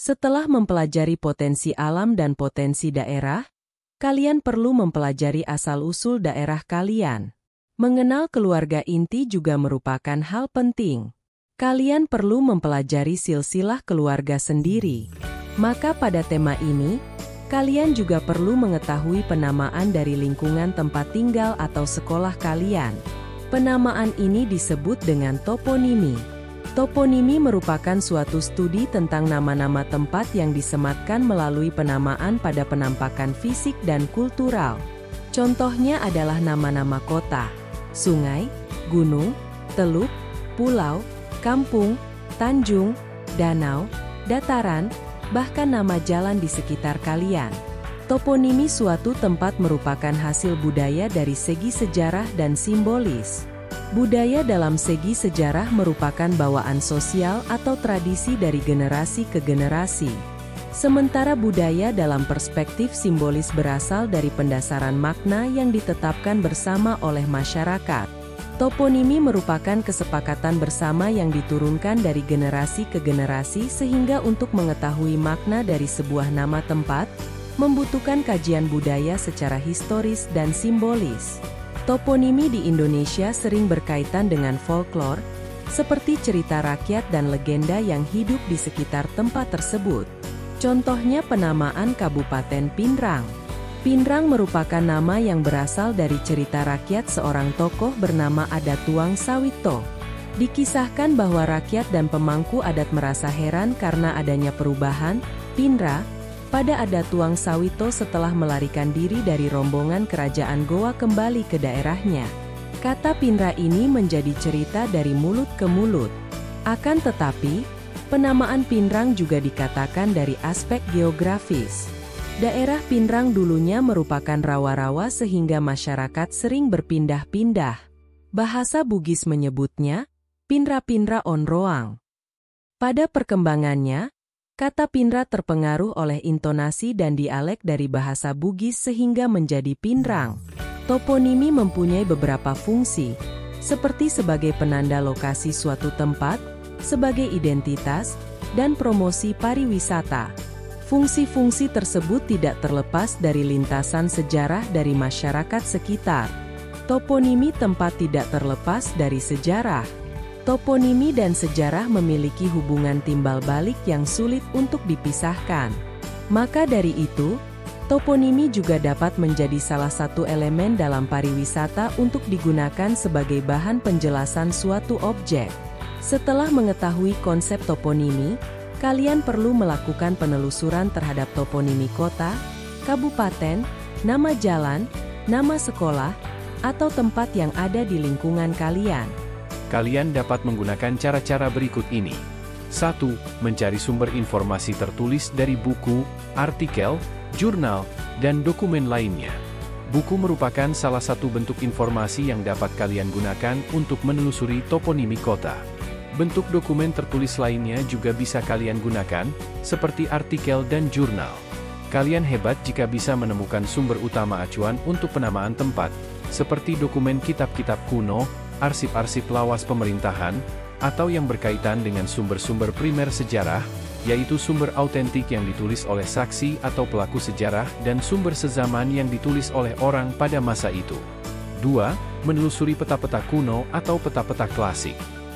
Setelah mempelajari potensi alam dan potensi daerah, kalian perlu mempelajari asal-usul daerah kalian. Mengenal keluarga inti juga merupakan hal penting. Kalian perlu mempelajari silsilah keluarga sendiri. Maka pada tema ini, kalian juga perlu mengetahui penamaan dari lingkungan tempat tinggal atau sekolah kalian. Penamaan ini disebut dengan toponimi. Toponimi merupakan suatu studi tentang nama-nama tempat yang disematkan melalui penamaan pada penampakan fisik dan kultural. Contohnya adalah nama-nama kota, sungai, gunung, teluk, pulau, kampung, tanjung, danau, dataran, bahkan nama jalan di sekitar kalian. Toponimi suatu tempat merupakan hasil budaya dari segi sejarah dan simbolis. Budaya dalam segi sejarah merupakan bawaan sosial atau tradisi dari generasi ke generasi. Sementara budaya dalam perspektif simbolis berasal dari pendasaran makna yang ditetapkan bersama oleh masyarakat. Toponimi merupakan kesepakatan bersama yang diturunkan dari generasi ke generasi sehingga untuk mengetahui makna dari sebuah nama tempat, membutuhkan kajian budaya secara historis dan simbolis. Toponimi di Indonesia sering berkaitan dengan folklore, seperti cerita rakyat dan legenda yang hidup di sekitar tempat tersebut. Contohnya penamaan Kabupaten Pinrang. Pinrang merupakan nama yang berasal dari cerita rakyat seorang tokoh bernama Adatuang Sawito. Dikisahkan bahwa rakyat dan pemangku adat merasa heran karena adanya perubahan, Pinra, pada Adatuang Sawito setelah melarikan diri dari rombongan kerajaan Goa kembali ke daerahnya. Kata Pinra ini menjadi cerita dari mulut ke mulut. Akan tetapi, penamaan Pinrang juga dikatakan dari aspek geografis. Daerah Pinrang dulunya merupakan rawa-rawa sehingga masyarakat sering berpindah-pindah. Bahasa Bugis menyebutnya, Pinra-Pinra Onroang. Pada perkembangannya, kata Pinra terpengaruh oleh intonasi dan dialek dari bahasa Bugis sehingga menjadi Pinrang. Toponimi mempunyai beberapa fungsi, seperti sebagai penanda lokasi suatu tempat, sebagai identitas, dan promosi pariwisata. Fungsi-fungsi tersebut tidak terlepas dari lintasan sejarah dari masyarakat sekitar. Toponimi tempat tidak terlepas dari sejarah. Toponimi dan sejarah memiliki hubungan timbal balik yang sulit untuk dipisahkan. Maka dari itu, toponimi juga dapat menjadi salah satu elemen dalam pariwisata untuk digunakan sebagai bahan penjelasan suatu objek. Setelah mengetahui konsep toponimi, kalian perlu melakukan penelusuran terhadap toponimi kota, kabupaten, nama jalan, nama sekolah, atau tempat yang ada di lingkungan kalian. Kalian dapat menggunakan cara-cara berikut ini. 1. Mencari sumber informasi tertulis dari buku, artikel, jurnal, dan dokumen lainnya. Buku merupakan salah satu bentuk informasi yang dapat kalian gunakan untuk menelusuri toponimi kota. Bentuk dokumen tertulis lainnya juga bisa kalian gunakan, seperti artikel dan jurnal. Kalian hebat jika bisa menemukan sumber utama acuan untuk penamaan tempat, seperti dokumen kitab-kitab kuno, arsip-arsip lawas pemerintahan, atau yang berkaitan dengan sumber-sumber primer sejarah, yaitu sumber autentik yang ditulis oleh saksi atau pelaku sejarah dan sumber sezaman yang ditulis oleh orang pada masa itu. 2. Menelusuri peta-peta kuno atau peta-peta klasik.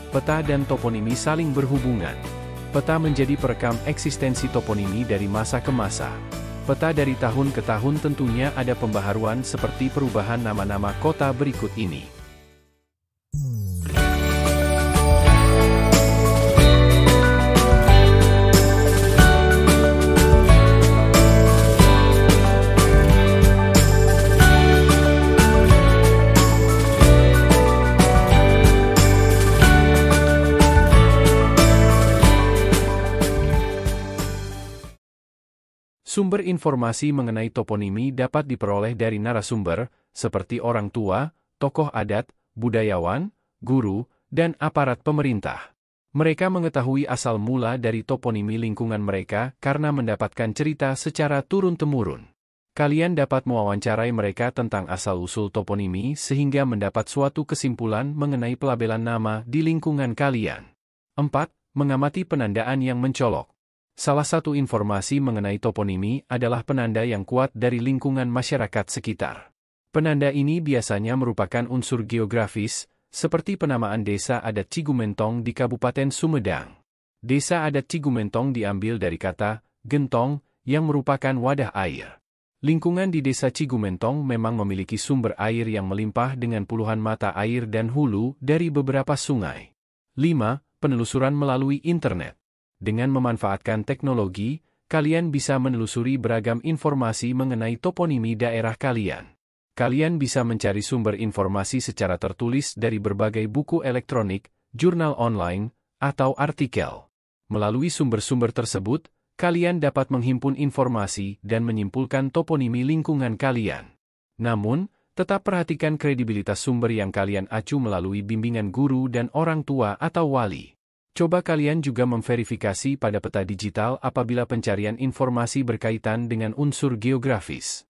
Peta dan toponimi saling berhubungan. Peta menjadi perekam eksistensi toponimi dari masa ke masa. Peta dari tahun ke tahun tentunya ada pembaharuan seperti perubahan nama-nama kota berikut ini. Sumber informasi mengenai toponimi dapat diperoleh dari narasumber, seperti orang tua, tokoh adat, budayawan, guru, dan aparat pemerintah. Mereka mengetahui asal mula dari toponimi lingkungan mereka karena mendapatkan cerita secara turun-temurun. Kalian dapat mewawancarai mereka tentang asal-usul toponimi sehingga mendapat suatu kesimpulan mengenai pelabelan nama di lingkungan kalian. 4. Mengamati penandaan yang mencolok. Salah satu informasi mengenai toponimi adalah penanda yang kuat dari lingkungan masyarakat sekitar. Penanda ini biasanya merupakan unsur geografis, seperti penamaan Desa Adat Cigumentong di Kabupaten Sumedang. Desa Adat Cigumentong diambil dari kata gentong, yang merupakan wadah air. Lingkungan di Desa Cigumentong memang memiliki sumber air yang melimpah dengan puluhan mata air dan hulu dari beberapa sungai. 5. Penelusuran melalui internet. Dengan memanfaatkan teknologi, kalian bisa menelusuri beragam informasi mengenai toponimi daerah kalian. Kalian bisa mencari sumber informasi secara tertulis dari berbagai buku elektronik, jurnal online, atau artikel. Melalui sumber-sumber tersebut, kalian dapat menghimpun informasi dan menyimpulkan toponimi lingkungan kalian. Namun, tetap perhatikan kredibilitas sumber yang kalian acu melalui bimbingan guru dan orang tua atau wali. Coba kalian juga memverifikasi pada peta digital apabila pencarian informasi berkaitan dengan unsur geografis.